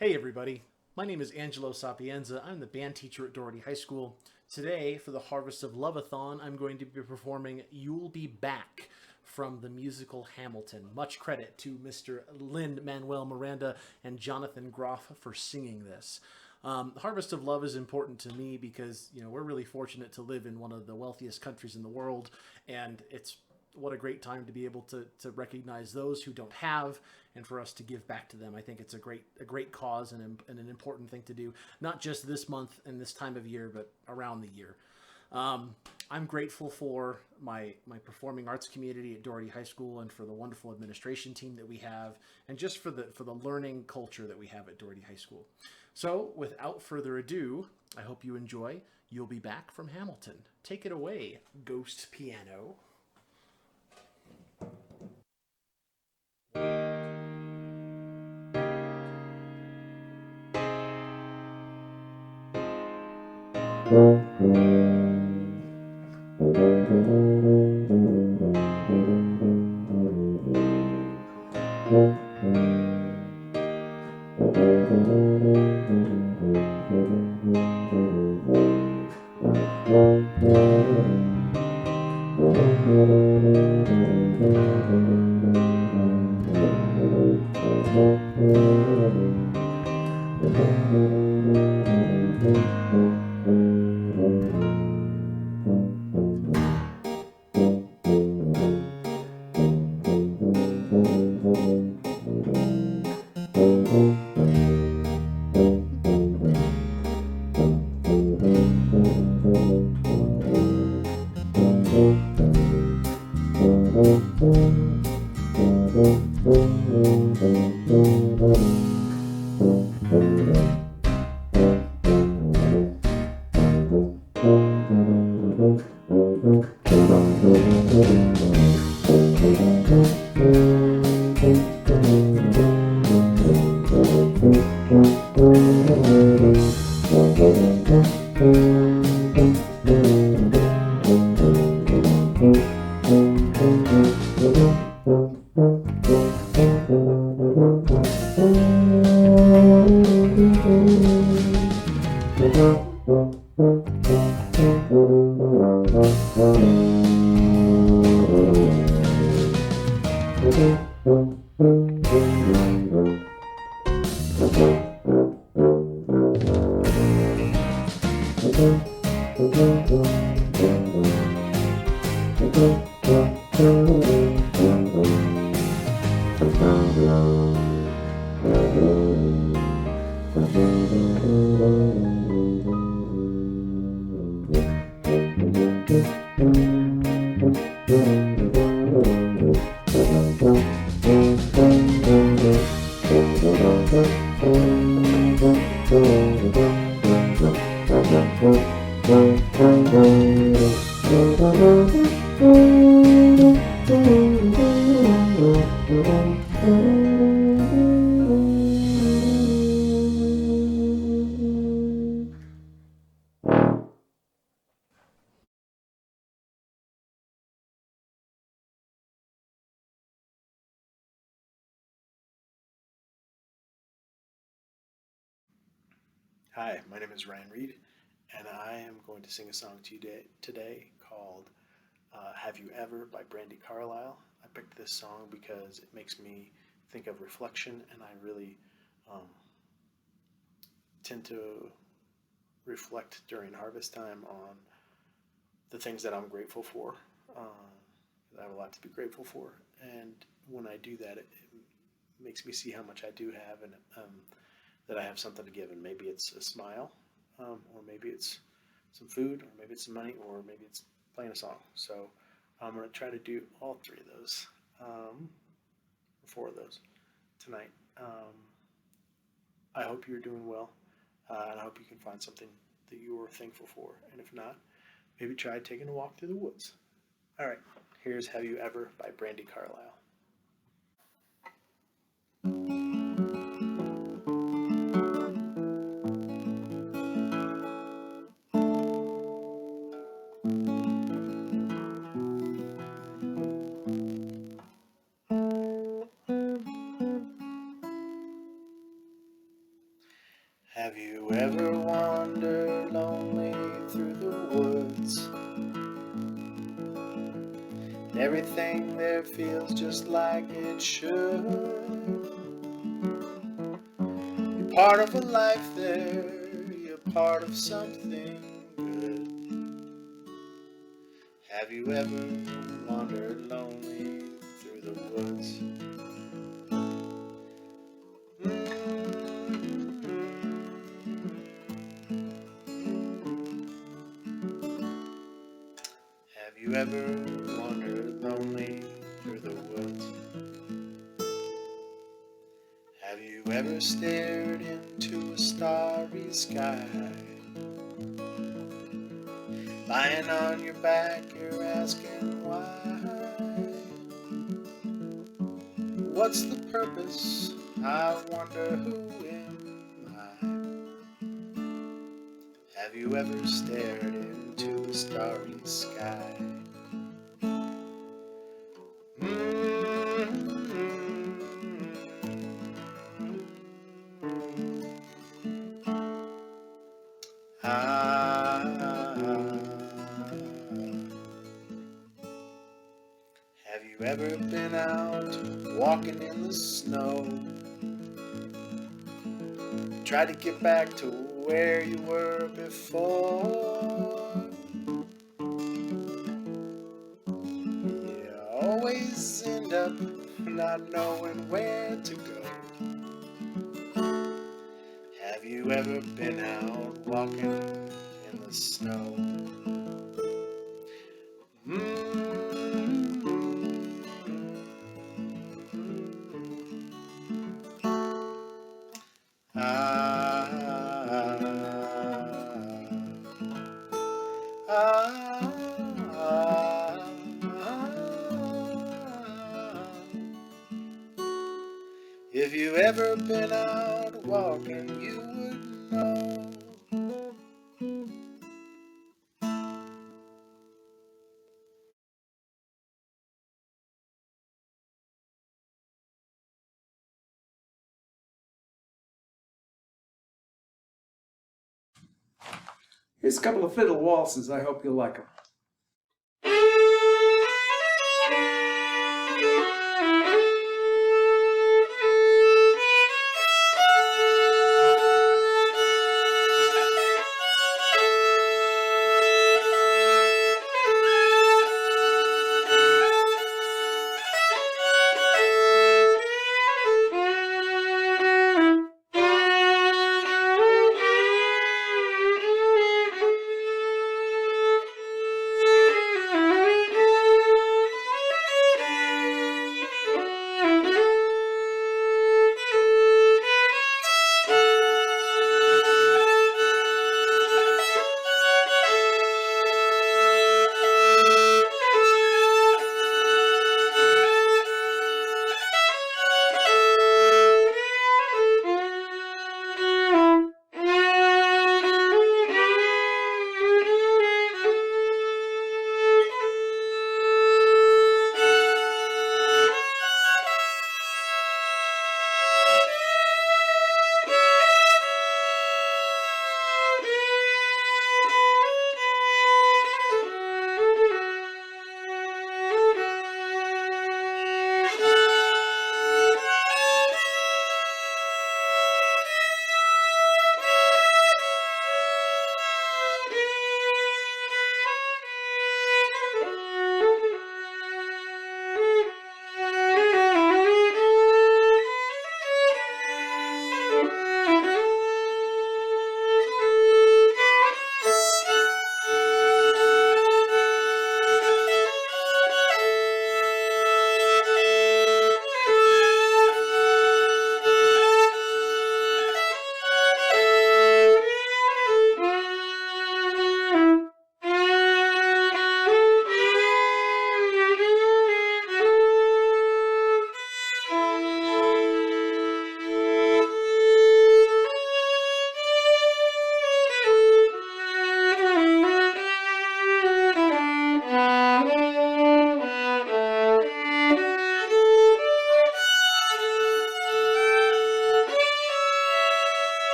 Hey everybody, my name is Angelo Sapienza. I'm the band teacher at Doherty High School. Today, for the Harvest of Love-athon, I'm going to be performing You'll Be Back from the musical Hamilton. Much credit to Mr. Lin-Manuel Miranda and Jonathan Groff for singing this. Harvest of Love is important to me because, we're really fortunate to live in one of the wealthiest countries in the world, and it's what a great time to be able to recognize those who don't have and for us to give back to them. I think it's a great cause and an important thing to do, not just this month and this time of year, but around the year. I'm grateful for my performing arts community at Doherty High School and for the wonderful administration team that we have, and just for the learning culture that we have at Doherty High School. So, without further ado, I hope you enjoy You'll Be Back from Hamilton. Take it away, Ghost Piano. Hi, my name is Ryan Reed, and I am going to sing a song to you today called Have You Ever by Brandy Carlisle. I picked this song because it makes me think of reflection, and I really um, tend to reflect during harvest time on the things that I'm grateful for. I have a lot to be grateful for, and when I do that, it makes me see how much I do have, and that I have something to give. And maybe it's a smile, or maybe it's some food, or maybe it's some money, or maybe it's playing a song. So I'm going to try to do all three of those, four of those tonight. I hope you're doing well, and I hope you can find something that you are thankful for. And if not, maybe try taking a walk through the woods. All right, here's Have You Ever by Brandy Carlisle. everything there feels just like it should. You're part of a life there, you're part of something good. Have you ever wandered lonely through the woods? Have you ever wandered lonely through the woods? Have you ever stared into a starry sky? Lying on your back, you're asking why. What's the purpose? I wonder who am I? Have you ever stared into a starry sky? Have you ever been out walking in the snow? Try to get back to where you were before. You always end up not knowing where to go. Have you ever been out walking in the snow? If you ever been out walking, you would know. Here's a couple of fiddle waltzes. I hope you'll like them.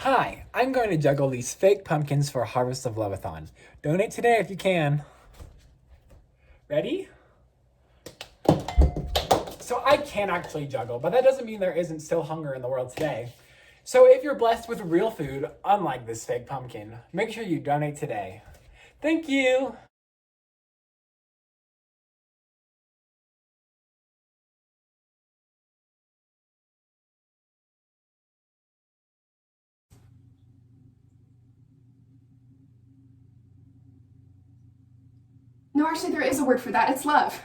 Hi, I'm going to juggle these fake pumpkins for Harvest of Love-athon. Donate today if you can. Ready? So I can actually juggle, but that doesn't mean there isn't still hunger in the world today. So if you're blessed with real food, unlike this fake pumpkin, make sure you donate today. Thank you! No, actually, there is a word for that. It's love.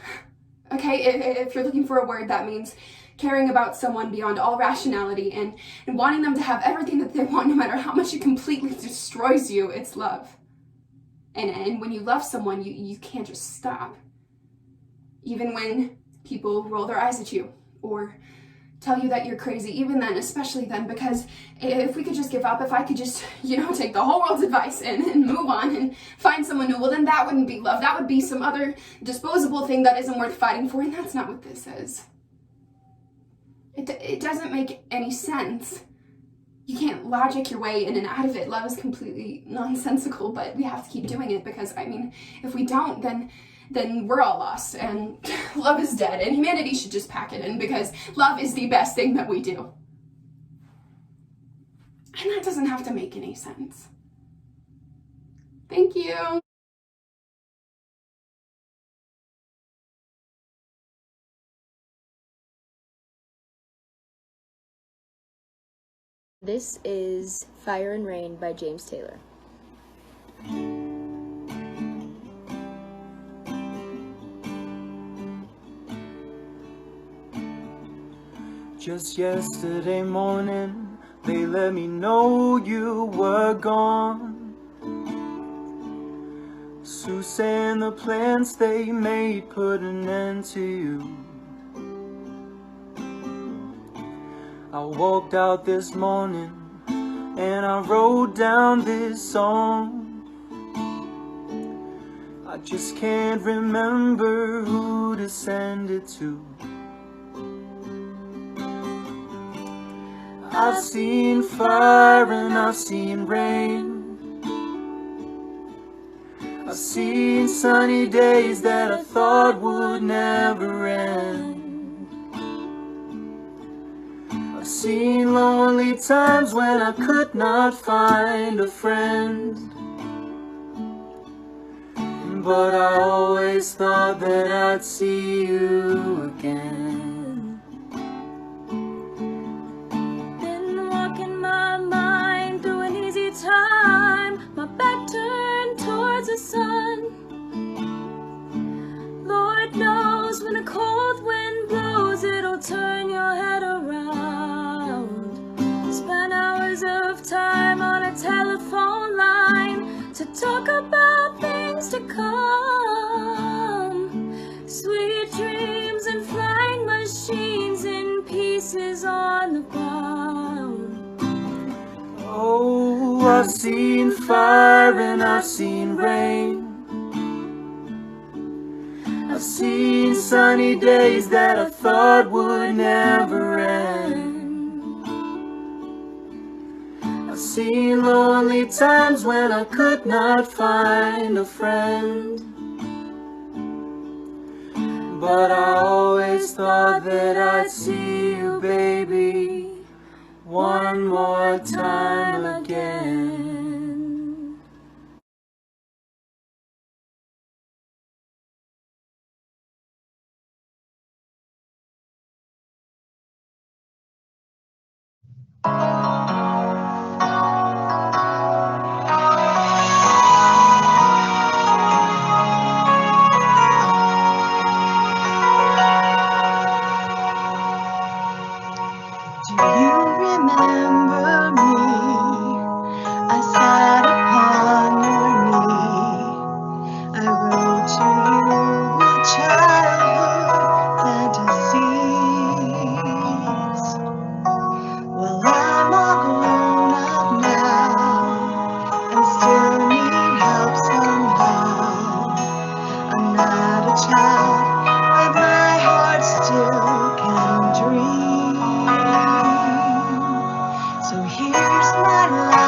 Okay, if you're looking for a word, that means caring about someone beyond all rationality and wanting them to have everything that they want, no matter how much it completely destroys you. It's love. And when you love someone, you can't just stop. Even when people roll their eyes at you or tell you that you're crazy, even then, especially then, because if we could just give up, if I could just, take the whole world's advice and move on and find someone new, well, then that wouldn't be love. That would be some other disposable thing that isn't worth fighting for, and that's not what this is. It doesn't make any sense. You can't logic your way in and out of it. Love is completely nonsensical, but we have to keep doing it because, if we don't, then we're all lost and love is dead and humanity should just pack it in because love is the best thing that we do. And that doesn't have to make any sense. Thank you. This is Fire and Rain by James Taylor. Just yesterday morning, they let me know you were gone. Sue saying the plans they made put an end to you. I walked out this morning and I wrote down this song. I just can't remember who to send it to. I've seen fire and I've seen rain. I've seen sunny days that I thought would never end. I've seen lonely times when I could not find a friend. But I always thought that I'd see you again. The sun. Lord knows when a cold wind blows, it'll turn your head around. Spend hours of time on a telephone line to talk about things to come. Sweet dreams and flying machines in pieces on the ground. Oh, I've seen fire and I've seen rain. I've seen sunny days that I thought would never end. I've seen lonely times when I could not find a friend. But I always thought that I'd see you, baby, one more time again. Do you remember me? I sat upon your knee. I wrote to you with childhood fantasies. Well, I'm all grown up now and still need help somehow. I'm not a child, but my heart still can dream. So here's my life.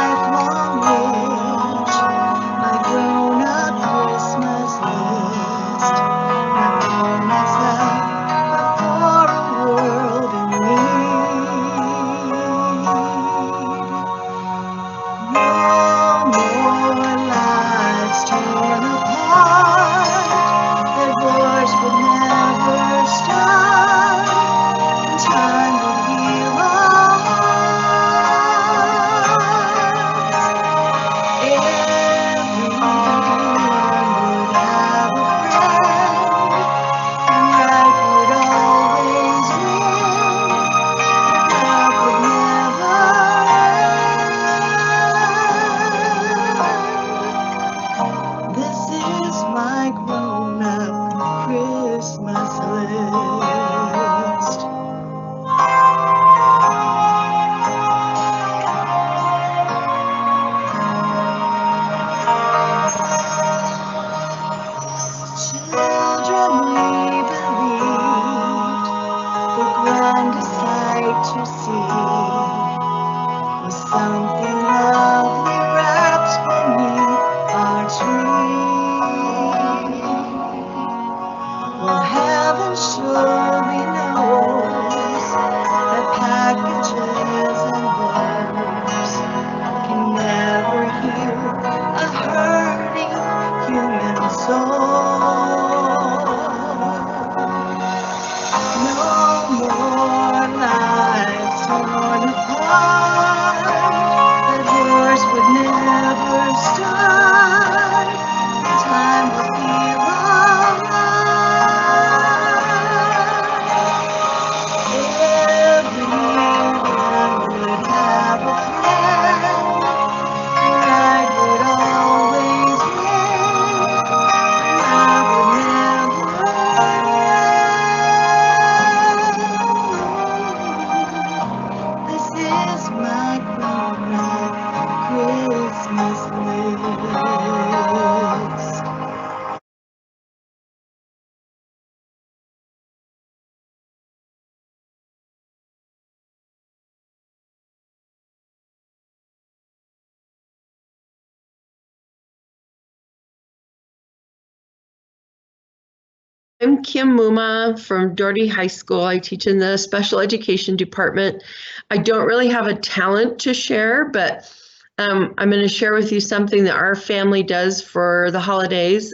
song. No more lives torn apart. The wars would never start. Time would heal our hearts. Everyone would have a plan. Pride would always win. Love would never end. This is my grown-up Christmas list. I'm Kim Mumma from Doherty High School. I teach in the special education department. I don't really have a talent to share, but I'm going to share with you something that our family does for the holidays.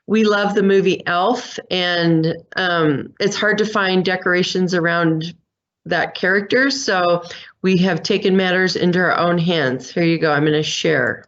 We love the movie Elf, and it's hard to find decorations around that character, so we have taken matters into our own hands. Here you go. I'm going to share.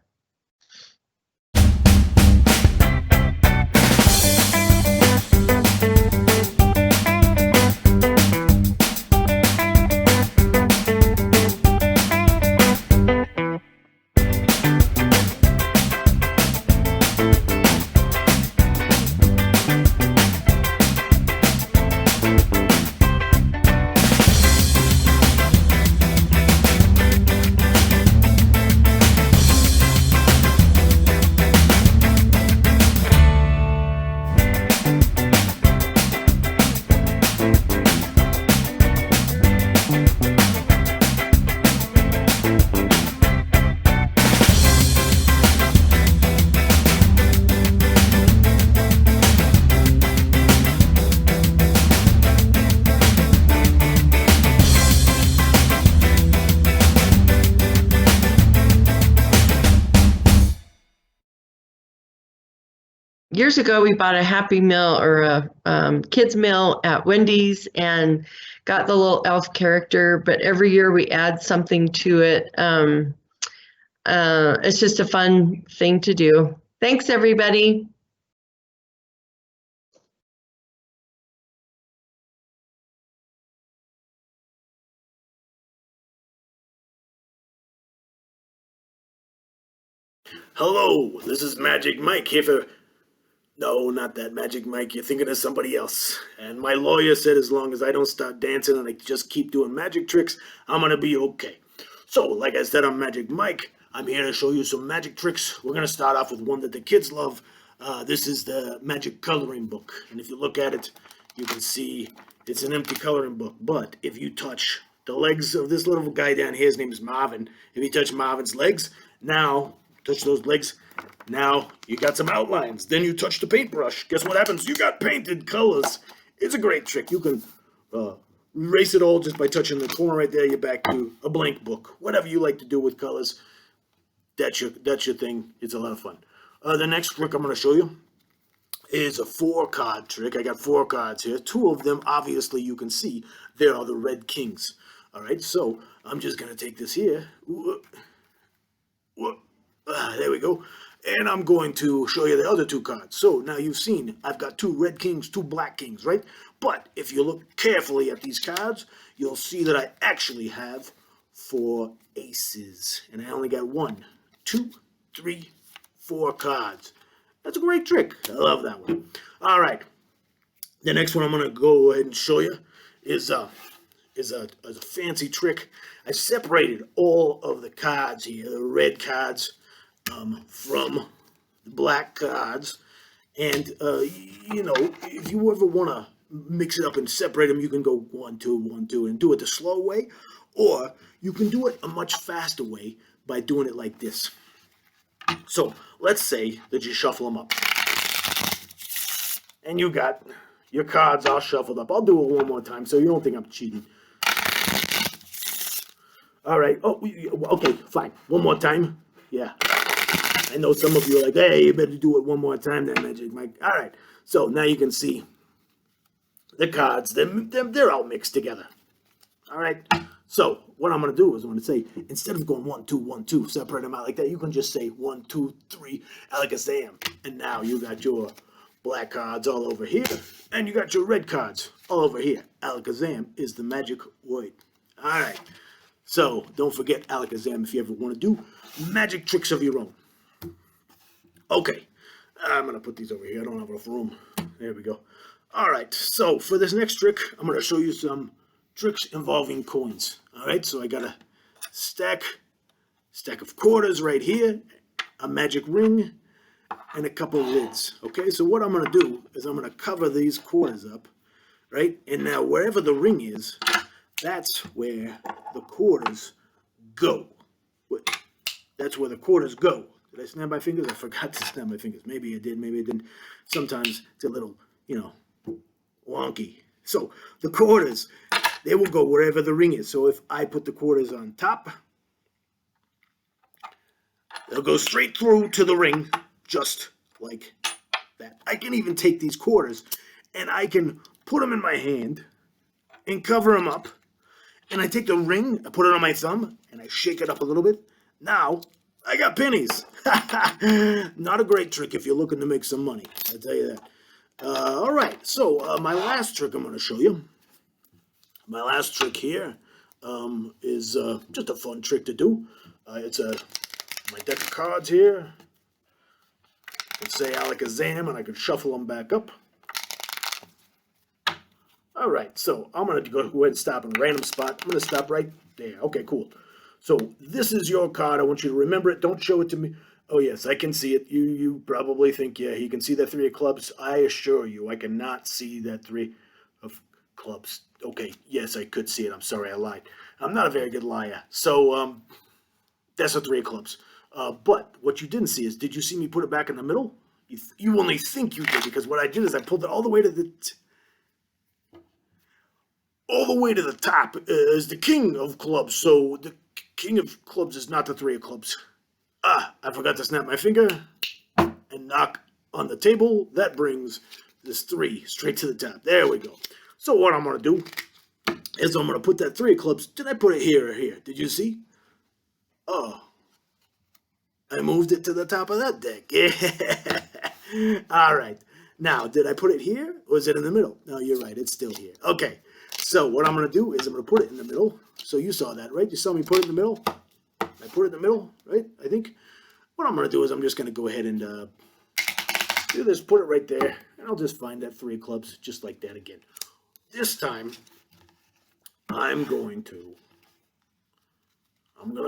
Years ago, we bought a Happy Meal or a kids meal at Wendy's and got the little elf character, but every year we add something to it. It's just a fun thing to do. Thanks, everybody. Hello, this is Magic Mike here for... No, not that Magic Mike. You're thinking of somebody else. And my lawyer said as long as I don't start dancing and I just keep doing magic tricks, I'm going to be okay. So, like I said, I'm Magic Mike. I'm here to show you some magic tricks. We're going to start off with one that the kids love. This is the magic coloring book. And if you look at it, you can see it's an empty coloring book. But if you touch the legs of this little guy down here, his name is Marvin. If you touch Marvin's legs, now, touch those legs, now you got some outlines. Then you touch the paintbrush. Guess what happens? You got painted colors. It's a great trick. You can erase it all just by touching the corner right there. You're back to a blank book. Whatever you like to do with colors, that's your thing. It's a lot of fun. The next trick I'm going to show you is a 4-card trick. I got 4 cards here. 2 of them, obviously, you can see. They are the red kings. All right, so I'm just going to take this here. There we go. And I'm going to show you the other 2 cards. So now you've seen I've got 2 red kings, 2 black kings, right? But if you look carefully at these cards, you'll see that I actually have 4 aces. And I only got 1, 2, 3, 4 cards. That's a great trick. I love that one. All right. The next one I'm going to go ahead and show you is a fancy trick. I separated all of the cards here, the red cards, from the black cards. And, you know, if you ever want to mix it up and separate them, you can go 1, 2, 1, 2, and do it the slow way. Or you can do it a much faster way by doing it like this. So let's say that you shuffle them up. And you got your cards all shuffled up. I'll do it one more time so you don't think I'm cheating. All right. Oh, okay, fine. One more time. Yeah. I know some of you are like, hey, you better do it one more time there, Magic Mike. All right, so now you can see the cards. They're all mixed together. All right, so what I'm going to do is I'm going to say, instead of going 1, 2, 1, 2, separate them out like that, you can just say 1, 2, 3, alakazam. And now you got your black cards all over here, and you got your red cards all over here. Alakazam is the magic word. All right, so don't forget alakazam if you ever want to do magic tricks of your own. Okay, I'm going to put these over here. I don't have enough room. There we go. All right, so for this next trick, I'm going to show you some tricks involving coins. All right, so I got a stack of quarters right here, a magic ring, and a couple lids. Okay, so what I'm going to do is I'm going to cover these quarters up, right? And now wherever the ring is, that's where the quarters go. That's where the quarters go. Did I snap my fingers? I forgot to snap my fingers. Maybe I did, maybe I didn't. Sometimes it's a little, wonky. So the quarters, they will go wherever the ring is. So if I put the quarters on top, they'll go straight through to the ring, just like that. I can even take these quarters and I can put them in my hand and cover them up. And I take the ring, I put it on my thumb, and I shake it up a little bit. Now, I got pennies. Not a great trick if you're looking to make some money, I'll tell you that. All right, so my last trick I'm going to show you. My last trick here is just a fun trick to do. It's my deck of cards here. I can say alakazam, and I can shuffle them back up. All right, so I'm going to go ahead and stop in a random spot. I'm going to stop right there. Okay, cool. So this is your card. I want you to remember it. Don't show it to me. Oh, yes, I can see it. You probably think, yeah, he can see that 3 of clubs. I assure you, I cannot see that 3 of clubs. Okay, yes, I could see it. I'm sorry, I lied. I'm not a very good liar. So that's a 3 of clubs. But what you didn't see is, did you see me put it back in the middle? You only think you did, because what I did is I pulled it all the way to the top is the king of clubs. So the king of clubs is not the 3 of clubs. I forgot to snap my finger and knock on the table. That brings this 3 straight to the top. There we go. So what I'm going to do is I'm going to put that 3 of clubs. Did I put it here or here? Did you see? Oh, I moved it to the top of that deck. Yeah. All right. Now, did I put it here or is it in the middle? No, you're right. It's still here. Okay. So what I'm going to do is I'm going to put it in the middle. So you saw that, right? You saw me put it in the middle. I put it in the middle, right? I think what I'm going to do is I'm just going to go ahead and do this, put it right there, and I'll just find that 3 of clubs just like that again. This time, I'm going to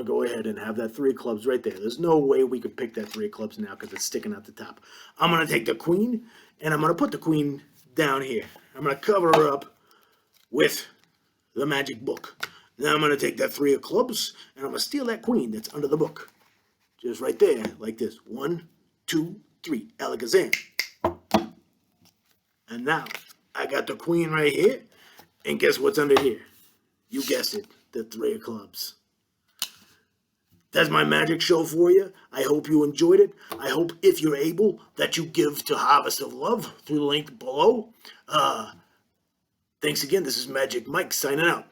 go ahead and have that 3 of clubs right there. There's no way we can pick that 3 of clubs now because it's sticking out the top. I'm going to take the queen, and I'm going to put the queen down here. I'm going to cover her up with the magic book. Now I'm going to take that 3 of clubs, and I'm going to steal that queen that's under the book. Just right there, like this. 1, 2, 3, alakazam. And now, I got the queen right here, and guess what's under here? You guessed it, the 3 of clubs. That's my magic show for you. I hope you enjoyed it. I hope, if you're able, that you give to Harvest of Love through the link below. Thanks again. This is Magic Mike signing out.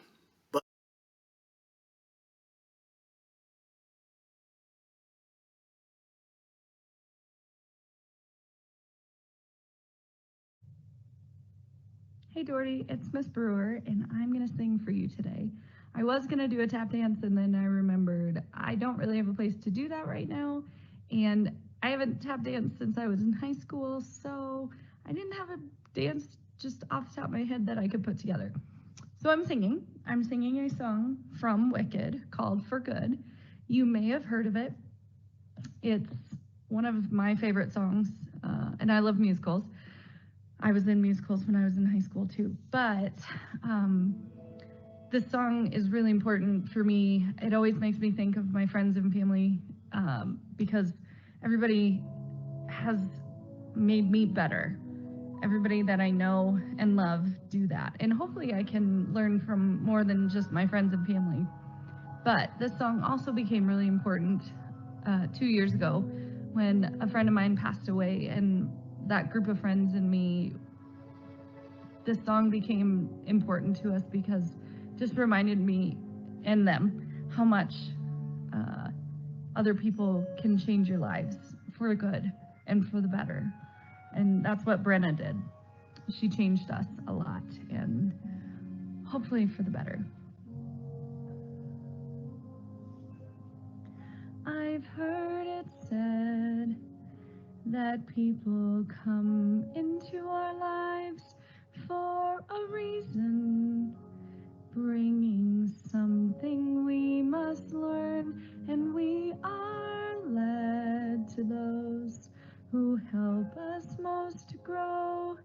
Hey Doherty, it's Miss Brewer, and I'm going to sing for you today. I was going to do a tap dance, and then I remembered I don't really have a place to do that right now, and I haven't tap danced since I was in high school, so I didn't have a dance just off the top of my head that I could put together. So I'm singing a song from Wicked called For Good. You may have heard of it. It's one of my favorite songs, and I love musicals. I was in musicals when I was in high school too, but this song is really important for me. It always makes me think of my friends and family because everybody has made me better. Everybody that I know and love do that. And hopefully I can learn from more than just my friends and family. But this song also became really important 2 years ago when a friend of mine passed away, and that group of friends and me, this song became important to us because it just reminded me and them how much other people can change your lives for the good and for the better. And that's what Brenna did. She changed us a lot, and hopefully for the better. I've heard it said that people come into our lives for a reason, bringing something we must learn, and we are led to those who help us most to grow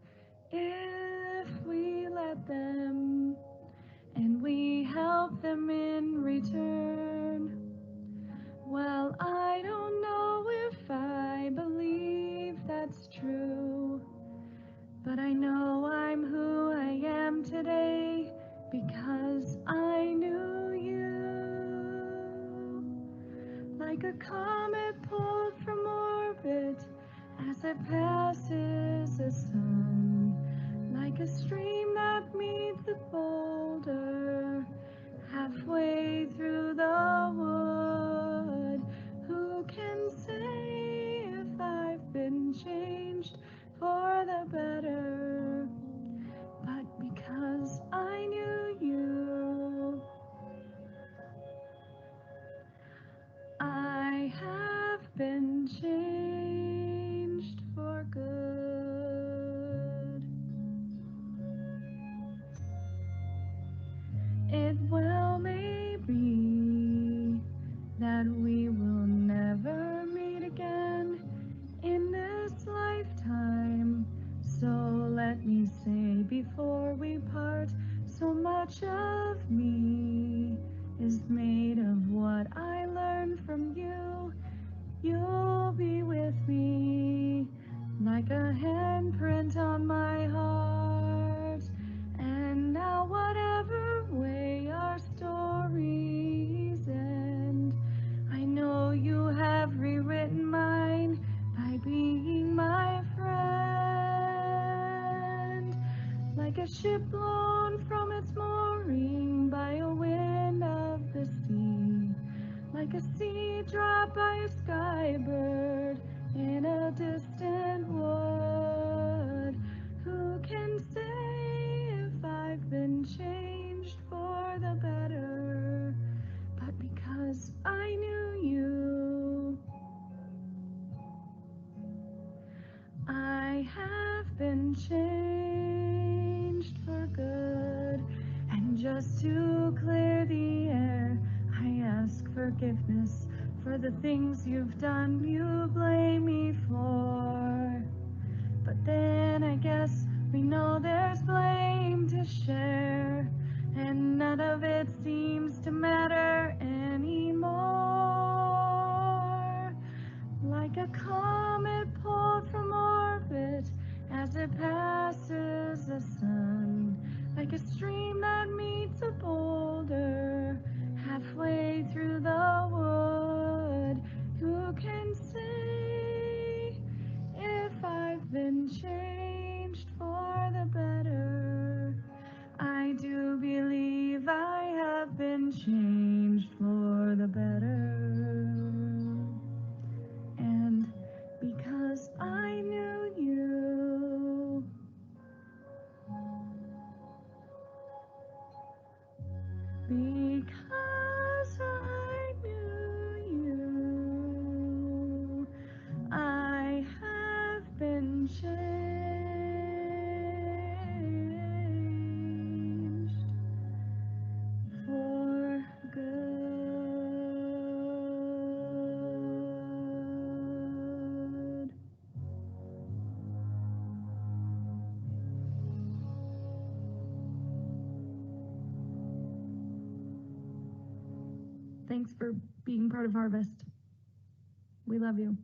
if we let them, and we help them in return. Well, I don't know if I believe that's true, but I know I'm who I am today because I knew you. Like a comet pulled from orbit as it passes the sun, like a stream that meets a boulder halfway through the wood. Who can say if I've been changed for the better? But because I knew you, I have been changed for good. It well may be that we will never meet again in this lifetime. So let me say before we part, so much of me is made of what I learned from you. You'll be with me like a handprint on my heart. And now whatever way our stories end, I know you have rewritten mine by being my friend. Like a ship blown from its mooring by a wind of the sea, like a seed dropped by a skybird in a distant wood. Who can say if I've been changed for the better? But because I knew you, I have been changed for good. And just to clear the air, I ask forgiveness for the things you've done, you blame me for. But then I guess we know there's blame to share, and none of it seems to matter anymore. Like a comet pulled from orbit as it passes the sun, like a stream that meets a boulder halfway through the wood. Who can say if I've been changed for the better? I do believe I have been changed for the better. And because I knew you, because I knew you, I have been changed for good. Thanks for being part of Harvest. We love you.